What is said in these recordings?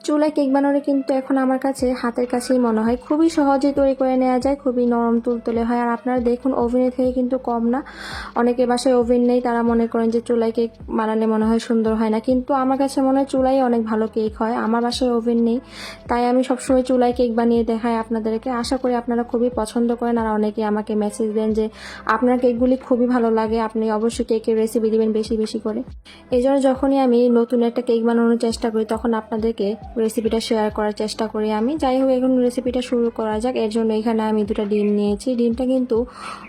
চুলায় কেক বানানো কিন্তু এখন আমার কাছে হাতের কাছেই মনে হয়, খুবই সহজে তৈরি করে নেওয়া যায়, খুবই নরম তুলতুলে হয়। আর আপনারা দেখুন ওভেনের থেকে কিন্তু কম না। অনেকে বাসায় ওভেন নেই, তারা মনে করেন যে চুলায় কেক বানালে মনে হয় সুন্দর হয় না, কিন্তু আমার কাছে মনে হয় চুলাই অনেক ভালো কেক হয়। আমার বাসায় ওভেন নেই, তাই আমি সবসময় চুলায় কেক বানিয়ে দেখাই আপনাদেরকে। আশা করি আপনারা খুবই পছন্দ করেন। আর অনেকে আমাকে মেসেজ দেন যে আপনার কেকগুলি খুবই ভালো লাগে, আপনি অবশ্যই কেকের রেসিপি দিবেন বেশি বেশি করে। এই জন্য যখনই আমি নতুন একটা কেক বানানোর চেষ্টা করি তখন আপনাদেরকে রেসিপিটা শেয়ার করার চেষ্টা করি আমি। যাই হোক, এখন রেসিপিটা শুরু করা যাক। এর জন্য এখানে আমি 2টা ডিম নিয়েছি। ডিমটা কিন্তু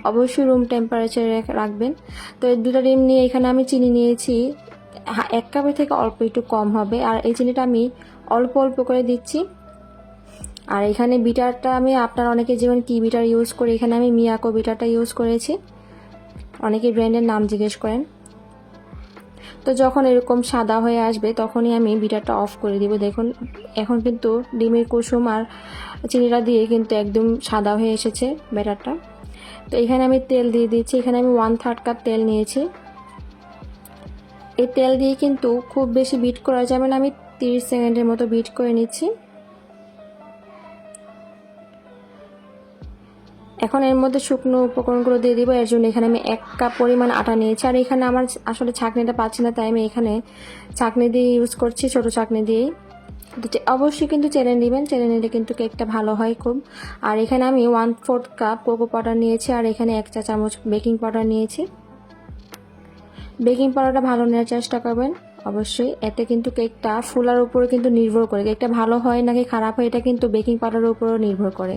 অবশ্যই রুম টেম্পারেচারে রাখবেন। তো এই 2টা ডিম নিয়ে এখানে আমি চিনি নিয়েছি 1 কাপের থেকে অল্প একটু কম হবে। আর এই চিনিটা আমি অল্প অল্প করে দিচ্ছি। আর এখানে বিটারটা আমি, আপনারা অনেকে যেমন কি বিটার ইউজ করে, এখানে আমি মিয়াকো বিটারটা ইউজ করেছি। অনেকে ব্র্যান্ডের নাম জিজ্ঞেস করেন। তো যখন এরকম সাদা হয়ে আসবে তখনই আমি বিটারটা অফ করে দিব। দেখুন এখন কিন্তু ডিমের কুসুম আর চিনিটা দিয়ে কিন্তু একদম সাদা হয়ে এসেছে ব্যাটারটা। তো এখানে আমি তেল দিয়ে দিচ্ছি। এখানে আমি 1/3 কাপ তেল নিয়েছি। এই তেল দিয়ে কিন্তু খুব বেশি বিট করা যাবে না, আমি 30 সেকেন্ডের মতো বিট করে নিচ্ছি। এখন এর মধ্যে শুকনো উপকরণগুলো দিয়ে দিব। এর জন্য এখানে আমি 1 কাপ পরিমাণ আটা নিয়েছি। আর এখানে আমার আসলে ছাঁকনিটা পাচ্ছি না, তাই আমি এখানে ছাঁকনি দিয়ে ইউজ করছি, ছোট ছাঁকনি দিয়েই। অবশ্যই কিন্তু চেলে নেবেন, চেলে নিলে কিন্তু কেকটা ভালো হয় খুব। আর এখানে আমি 1/4 কাপ কোকো পাউডার নিয়েছি। আর এখানে 1 চা চামচ বেকিং পাউডার নিয়েছি। বেকিং পাউডারটা ভালো নেওয়ার চেষ্টা করবেন অবশ্যই, এতে কিন্তু কেকটা ফুলার উপরে কিন্তু নির্ভর করে, কেকটা ভালো হয় নাকি খারাপ হয় এটা কিন্তু বেকিং পাউডারের উপরও নির্ভর করে।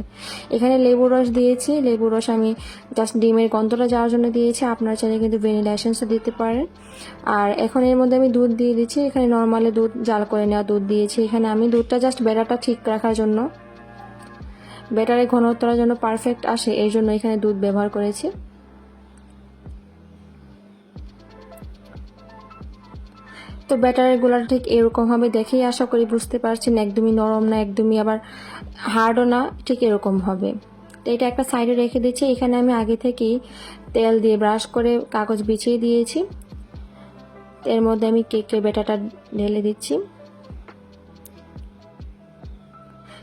এখানে লেবু রস দিয়েছি। লেবু রস আমি জাস্ট ডিমের গন্ধটা যাওয়ার জন্য দিয়েছি, আপনারা চাইলে কিন্তু ভ্যানিলা এসেন্সও দিতে পারেন। আর এখন এর মধ্যে আমি দুধ দিয়ে দিচ্ছি। এখানে নর্মালি দুধ জাল করে নেওয়া দুধ দিয়েছি। এখানে আমি দুধটা জাস্ট ব্যাটারটা ঠিক রাখার জন্য, ব্যাটারের ঘনত্বটার জন্য পারফেক্ট আসে এই জন্য এখানে দুধ ব্যবহার করেছি। তো ব্যাটারের গোলাটা ঠিক এরকম হবে, দেখেই আশা করি বুঝতে পারছেন, একদমই নরম না, একদমই আবার হার্ডও না, ঠিক এরকম হবে। তো এটা একটা সাইডে রেখে দিচ্ছি। এখানে আমি আগে থেকেই তেল দিয়ে ব্রাশ করে কাগজ বিছিয়ে দিয়েছি। এর মধ্যে আমি কেকের ব্যাটারটা ঢেলে দিচ্ছি।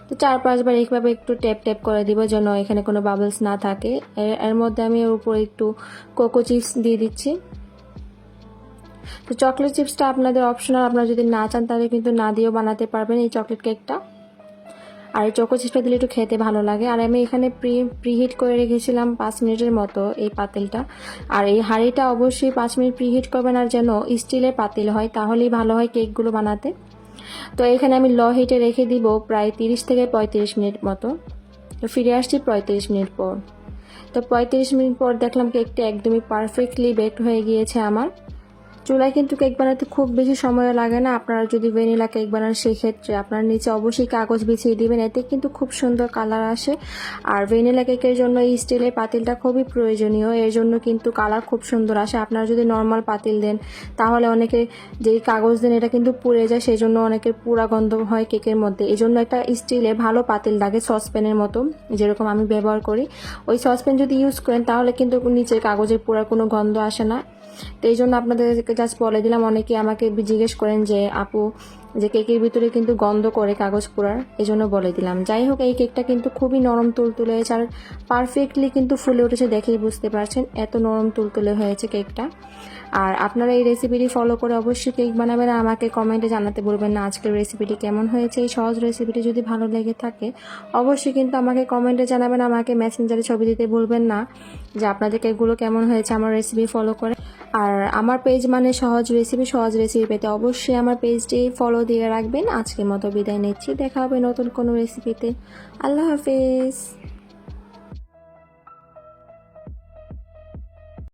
তো 4-5 বার এইভাবে একটু ট্যাপ ট্যাপ করে দিব যেন এখানে কোনো বাবলস না থাকে। এর মধ্যে আমি এর উপরে একটু কোকো চিপস দিয়ে দিচ্ছি। তো চকলেট চিপসটা আপনাদের অপশনাল, আপনারা যদি না চান তাহলে কিন্তু না দিয়েও বানাতে পারবেন এই চকলেট কেকটা। আর এই চকো চিপসটা দিলে একটু খেতে ভালো লাগে। আর আমি এখানে প্রিহিট করে রেখেছিলাম 5 মিনিটের মতো এই পাতিলটা। আর এই হাঁড়িটা অবশ্যই 5 মিনিট প্রিহিট করবেন, আর যেন স্টিলের পাতিল হয়, তাহলেই ভালো হয় কেকগুলো বানাতে। তো এখানে আমি লো হিটে রেখে দিব প্রায় 30 থেকে 35 মিনিট মতো। তো ফিরে আসছি 35 মিনিট পর। তো 35 মিনিট পর দেখলাম কেকটা একদমই পারফেক্টলি বেকড হয়ে গিয়েছে আমার। চুলায় কিন্তু কেক বানাতে খুব বেশি সময় লাগে না। আপনারা যদি ভ্যানিলা কেক বানান সেক্ষেত্রে আপনার নিচে অবশ্যই কাগজ বিছিয়ে দিবেন, এতে কিন্তু খুব সুন্দর কালার আসে। আর ভ্যানিলা কেকের জন্য এই স্টিলের পাতিলটা খুবই প্রয়োজনীয়, এর জন্য কিন্তু কালার খুব সুন্দর আসে। আপনারা যদি নর্মাল পাতিল দেন তাহলে অনেকে যেই কাগজ দেন এটা কিন্তু পুড়ে যায়, সেই জন্য অনেকের পুরা গন্ধ হয় কেকের মধ্যে। এই জন্য একটা স্টিলের ভালো পাতিল লাগে, সসপ্যানের মতো যেরকম আমি ব্যবহার করি। ওই সসপ্যান যদি ইউজ করেন তাহলে কিন্তু নিচের কাগজের পুরার কোনো গন্ধ আসে না। তো এই জন্য আপনাদেরকে জাস্ট বলে দিলাম। অনেকে আমাকে জিজ্ঞেস করেন যে আপু যে কেকের ভিতরে কিন্তু গন্ধ করে কাগজ পোড়ার, এই জন্য বলে দিলাম। যাই হোক, এই কেকটা কিন্তু খুবই নরম তুলতুলে হয়েছে আর পারফেক্টলি কিন্তু ফুলে উঠেছে, দেখেই বুঝতে পারছেন এত নরম তুলতুলে হয়েছে কেকটা। আর আপনারা এই রেসিপিটি ফলো করে অবশ্যই কেক বানাবেন, আর আমাকে কমেন্টে জানাতে বলবেন না আজকের রেসিপিটি কেমন হয়েছে। এই সহজ রেসিপিটি যদি ভালো লেগে থাকে অবশ্যই কিন্তু আমাকে কমেন্টে জানাবেন, আমাকে মেসেঞ্জারে ছবি দিতে ভুলবেন না যে আপনাদের কেকগুলো কেমন হয়েছে আমার রেসিপি ফলো করে। আর আমার পেজ মানে সহজ রেসিপি পেতে অবশ্যই আমার পেজটি ফলো দিয়ে রাখবেন। আজকের মতো বিদায় নিচ্ছি, দেখা হবে নতুন কোনো রেসিপিতে। আল্লাহ হাফেজ।